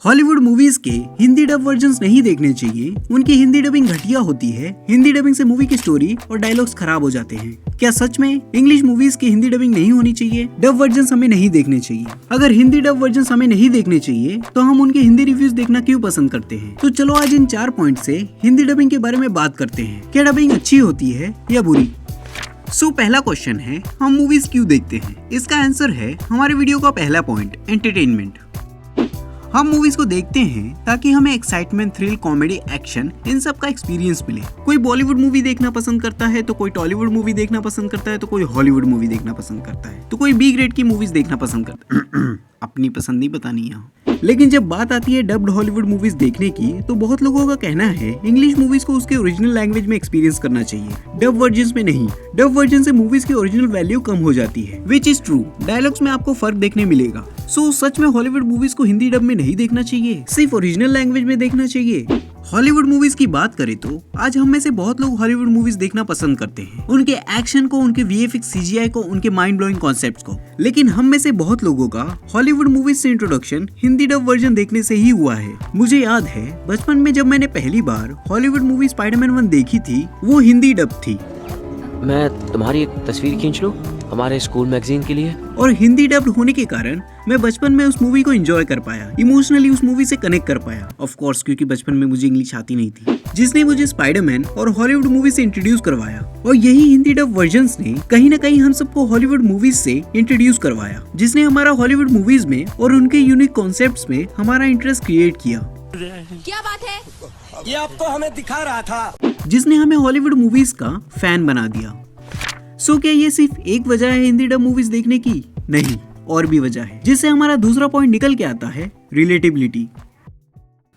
Hollywood movies के Hindi dub versions नहीं देखने चाहिए। उनकी हिंदी डबिंग घटिया होती है। हिंदी डबिंग से मूवी की स्टोरी और डायलॉग्स खराब हो जाते हैं। क्या सच में इंग्लिश मूवीज की हिंदी डबिंग नहीं होनी चाहिए? डब वर्जन्स हमें नहीं देखने चाहिए। अगर हिंदी डब वर्जन्स हमें नहीं देखने चाहिए तो हम उनके हिंदी रिव्यूज देखना क्यों पसंद करते हैं? तो चलो आज इन 4 पॉइंट से हिंदी डबिंग के बारे में बात करते हैं। क्या डबिंग अच्छी होती है या बुरी? पहला क्वेश्चन है, हम मूवीज क्यों देखते हैं? इसका आंसर है हमारे वीडियो का पहला पॉइंट, एंटरटेनमेंट। हम मूवीज को देखते हैं ताकि हमें excitement, thrill, comedy, action in सब का एक्सपीरियंस मिले। कोई बॉलीवुड मूवी देखना पसंद करता है तो कोई टॉलीवुड मूवी देखना पसंद करता है तो कोई हॉलीवुड मूवी देखना पसंद करता है तो कोई बी ग्रेड की मूवीज देखना पसंद करता है। अपनी पसंद नहीं बतानी यहाँ। लेकिन जब बात आती है डब्ड हॉलीवुड मूवीज देखने की तो बहुत लोगों का कहना है इंग्लिश मूवीज को उसके ओरिजिनल लैंग्वेज में एक्सपीरियंस करना चाहिए, डब वर्जन्स में नहीं। डब वर्जन से मूवीज की ओरिजिनल वैल्यू कम हो जाती है, विच इज ट्रू। डायलॉग्स में आपको फर्क देखने मिलेगा। सच में हॉलीवुड मूवीज को हिंदी डब में नहीं देखना चाहिए, सिर्फ ओरिजिनल लैंग्वेज में देखना चाहिए। हॉलीवुड मूवीज की बात करें तो आज हम में से बहुत लोग हॉलीवुड मूवीज देखना पसंद करते हैं, उनके एक्शन को, उनके वीएफएक्स, सीजीआई को, उनके माइंड ब्लोइंग कॉन्सेप्ट्स को। लेकिन हम में से बहुत लोगों का हॉलीवुड मूवीज से इंट्रोडक्शन हिंदी डब वर्जन देखने से ही हुआ है। मुझे याद है बचपन में जब मैंने पहली बार हॉलीवुड मूवी स्पाइडरमैन 1 देखी थी, वो हिंदी डब थी। मैं तुम्हारी एक तस्वीर खींच लूं हमारे स्कूल मैगजीन के लिए? और हिंदी डब्ड होने के कारण मैं बचपन में उस मूवी को एंजॉय कर पाया, इमोशनली उस मूवी से कनेक्ट कर पाया। ऑफ कोर्स क्योंकि बचपन में मुझे इंग्लिश आती नहीं थी, जिसने मुझे स्पाइडरमैन और हॉलीवुड मूवी से इंट्रोड्यूस करवाया। और यही हिंदी डब वर्जन्स ने कहीं न कहीं हम सबको हॉलीवुड मूवीज से इंट्रोड्यूस करवाया, जिसने हमारा हॉलीवुड मूवीज में और उनके यूनिक कॉन्सेप्ट्स में हमारा इंटरेस्ट क्रिएट किया। क्या बात है? ये अब तो हमें दिखा रहा था, जिसने हमें हॉलीवुड मूवीज का फैन बना दिया। क्या ये सिर्फ एक वजह है हिंदी डब मूवीज देखने की? नहीं, और भी वजह है, जिससे हमारा दूसरा पॉइंट निकल के आता है, रिलेटेबिलिटी।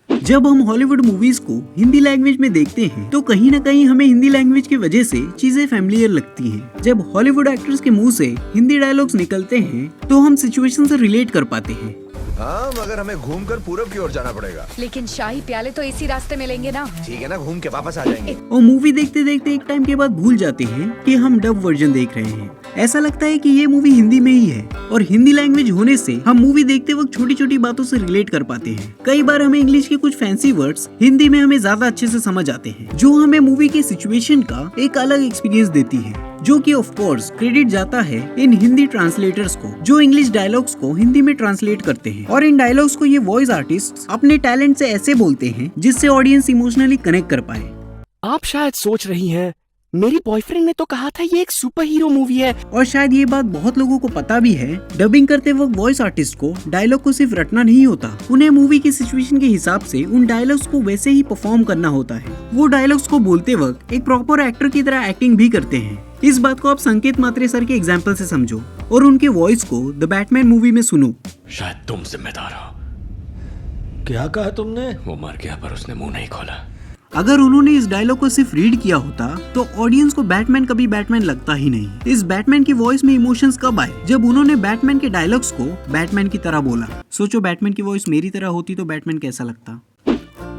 जब हम हॉलीवुड मूवीज को हिंदी लैंग्वेज में देखते हैं तो कहीं ना कहीं हमें हिंदी लैंग्वेज की वजह से चीजें फैमिलियर लगती हैं। जब हॉलीवुड एक्टर्स के मुंह से हिंदी डायलॉग्स निकलते हैं तो हम सिचुएशन से रिलेट कर पाते हैं। हाँ, मगर हमें घूमकर पूरब की ओर जाना पड़ेगा। लेकिन शाही प्याले तो इसी रास्ते मिलेंगे ना। ठीक है ना, घूम के वापस आ जाएंगे। और मूवी देखते देखते एक टाइम के बाद भूल जाते हैं कि हम डब वर्जन देख रहे हैं। ऐसा लगता है कि ये मूवी हिंदी में ही है। और हिंदी लैंग्वेज होने से हम मूवी देखते वक्त छोटी छोटी बातों से रिलेट कर पाते हैं। कई बार हमें इंग्लिश के कुछ फैंसी वर्ड्स हिंदी में हमें ज्यादा अच्छे से समझ आते हैं, जो हमें मूवी के सिचुएशन का एक अलग एक्सपीरियंस देती है, जो कि ऑफ कोर्स क्रेडिट जाता है इन हिंदी ट्रांसलेटर्स को, जो इंग्लिश डायलॉग्स को हिंदी में ट्रांसलेट करते हैं। और इन डायलॉग्स को ये वॉइस आर्टिस्ट अपने टैलेंट से ऐसे बोलते हैं जिससे ऑडियंस इमोशनली कनेक्ट कर पाए। आप शायद सोच रही हैं, मेरी बॉयफ्रेंड ने तो कहा था ये एक सुपर हीरो मूवी है। और शायद ये बात बहुत लोगों को पता भी है, डबिंग करते वक्त वॉइस आर्टिस्ट को डायलॉग को सिर्फ रटना नहीं होता, उन्हें मूवी की सिचुएशन के हिसाब से उन डायलॉग्स को वैसे ही परफॉर्म करना होता है। वो डायलॉग्स को बोलते वक्त एक प्रॉपर एक्टर की तरह एक्टिंग भी करते हैं। इस बात को आप संकेत मात्रे सर के एग्जाम्पल से समझो और उनके वॉइस को द बैटमैन मूवी में सुनो। शायद तुम जिम्मेदार हो। क्या कहा तुमने? वो मर गया पर उसने मुंह नहीं खोला। अगर उन्होंने इस डायलॉग को सिर्फ रीड किया होता तो ऑडियंस को बैटमैन कभी बैटमैन लगता ही नहीं। इस बैटमैन की वॉइस में इमोशंस कब आए? जब उन्होंने बैटमैन के डायलॉग्स को बैटमैन की तरह बोला। सोचो बैटमैन की वॉइस मेरी तरह होती तो बैटमैन कैसा लगता।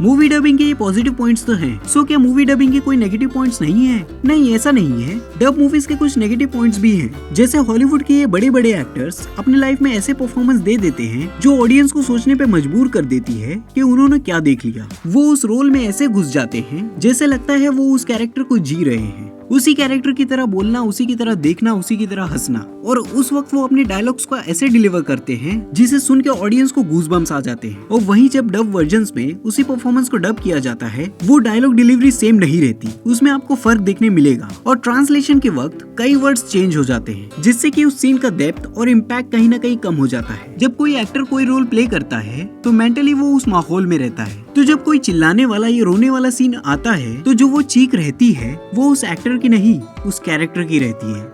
मूवी डबिंग के ये पॉजिटिव पॉइंट्स तो हैं। क्या मूवी डबिंग के कोई नेगेटिव पॉइंट्स नहीं है? नहीं, ऐसा नहीं है। डब मूवीज के कुछ नेगेटिव पॉइंट्स भी हैं। जैसे हॉलीवुड के ये बड़े बड़े एक्टर्स अपने लाइफ में ऐसे परफॉर्मेंस दे देते हैं जो ऑडियंस को सोचने पे मजबूर कर देती है कि उन्होंने क्या देख लिया। वो उस रोल में ऐसे घुस जाते हैं जैसे लगता है वो उस कैरेक्टर को जी रहे हैं, उसी कैरेक्टर की तरह बोलना, उसी की तरह देखना, उसी की तरह हंसना। और उस वक्त वो अपने डायलॉग्स को ऐसे डिलीवर करते हैं जिसे सुन के ऑडियंस को गूज़बम्स आ जाते हैं। और वहीं जब डब वर्जन्स में उसी परफॉर्मेंस को डब किया जाता है, वो डायलॉग डिलीवरी सेम नहीं रहती, उसमें आपको फर्क देखने मिलेगा। और ट्रांसलेशन के वक्त कई वर्ड्स चेंज हो जाते हैं, जिससे कि उस सीन का डेप्थ और इम्पैक्ट कहीं ना कहीं कम हो जाता है। जब कोई एक्टर कोई रोल प्ले करता है तो मेंटली वो उस माहौल में रहता है। तो जब कोई चिल्लाने वाला या रोने वाला सीन आता है तो जो वो चीख रहती है वो उस एक्टर की नहीं, उस कैरेक्टर की रहती है।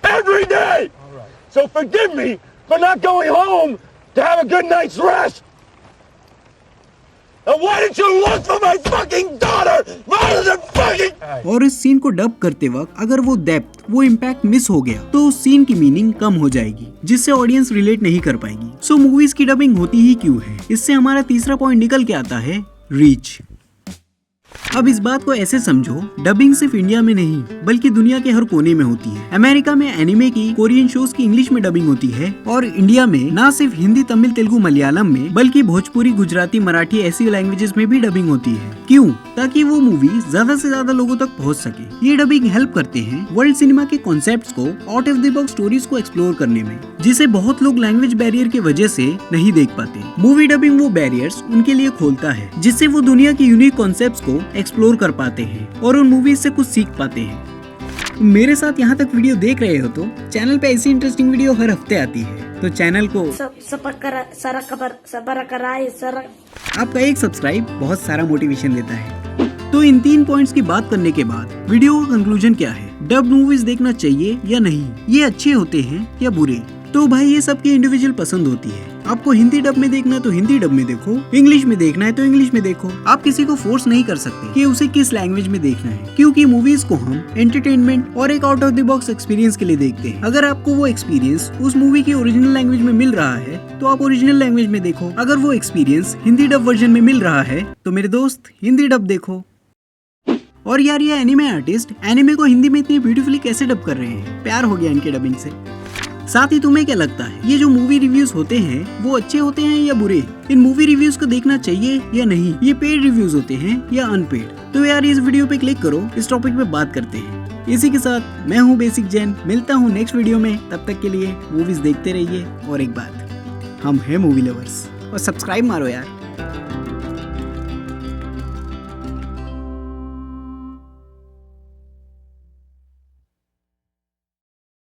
Every day. So forgive me for not going home to have a good night's rest. And why didn't you look for my fucking daughter rather than fucking... और इस सीन को डब करते वक्त अगर वो डेप्थ, वो इम्पैक्ट मिस हो गया तो उस सीन की मीनिंग कम हो जाएगी, जिससे ऑडियंस रिलेट नहीं कर पाएगी। मूवीज की डबिंग होती ही क्यों है? इससे हमारा तीसरा पॉइंट निकल के आता है, रीच। अब इस बात को ऐसे समझो, डबिंग सिर्फ इंडिया में नहीं बल्कि दुनिया के हर कोने में होती है। अमेरिका में एनिमे की, कोरियन शोज की इंग्लिश में डबिंग होती है और इंडिया में ना सिर्फ हिंदी, तमिल, तेलुगु, मलयालम में बल्कि भोजपुरी, गुजराती, मराठी ऐसी लैंग्वेजेस में भी डबिंग होती है। क्यों? ताकि वो मूवी ज्यादा से ज्यादा लोगों तक पहुंच सके। ये डबिंग हेल्प करते हैं वर्ल्ड सिनेमा के कॉन्सेप्ट्स को, out of the box stories को एक्सप्लोर करने में, जिसे बहुत लोग लैंग्वेज बैरियर की वजह से नहीं देख पाते। मूवी डबिंग वो बैरियर्स उनके लिए खोलता है जिससे वो दुनिया की यूनिक कॉन्सेप्ट्स को एक्सप्लोर कर पाते हैं और उन मूवीज से कुछ सीख पाते हैं। मेरे साथ यहाँ तक वीडियो देख रहे हो तो चैनल पे ऐसी इंटरेस्टिंग वीडियो हर हफ्ते आती है, तो चैनल को आपका एक सब्सक्राइब बहुत सारा मोटिवेशन देता है। तो इन 3 पॉइंट्स की बात करने के बाद वीडियो का कंक्लूजन क्या है? डब मूवीज देखना चाहिए या नहीं? ये अच्छे होते हैं या बुरे? तो भाई ये सबकी इंडिविजुअल पसंद होती है। आपको हिंदी डब में देखना है तो हिंदी डब में देखो, इंग्लिश में देखना है तो इंग्लिश में देखो। आप किसी को फोर्स नहीं कर सकते कि उसे किस लैंग्वेज में देखना है, क्योंकि मूवीज को हम एंटरटेनमेंट और एक out of the box experience के लिए देखते हैं। अगर आपको वो एक्सपीरियंस उस मूवी की ओरिजिनल लैंग्वेज में मिल रहा है तो आप ओरिजिनल लैंग्वेज में देखो। अगर वो एक्सपीरियंस हिंदी डब वर्जन में मिल रहा है तो मेरे दोस्त हिंदी डब देखो। और यार ये एनिमे आर्टिस्ट एनिमे को हिंदी में इतनी ब्यूटीफुली कैसे डब कर रहे हैं? प्यार हो गया इनके डबिंग से। साथ ही तुम्हें क्या लगता है, ये जो मूवी रिव्यूज होते हैं वो अच्छे होते हैं या बुरे? इन मूवी रिव्यूज को देखना चाहिए या नहीं? ये पेड रिव्यूज होते हैं या अनपेड? तो यार इस वीडियो पे क्लिक करो, इस टॉपिक पे बात करते हैं। इसी के साथ मैं हूँ बेसिक जैन, मिलता हूँ नेक्स्ट वीडियो में। तब तक के लिए मूवीज देखते रहिए और एक बात, हम हैं मूवी लवर्स। और सब्सक्राइब मारो यार।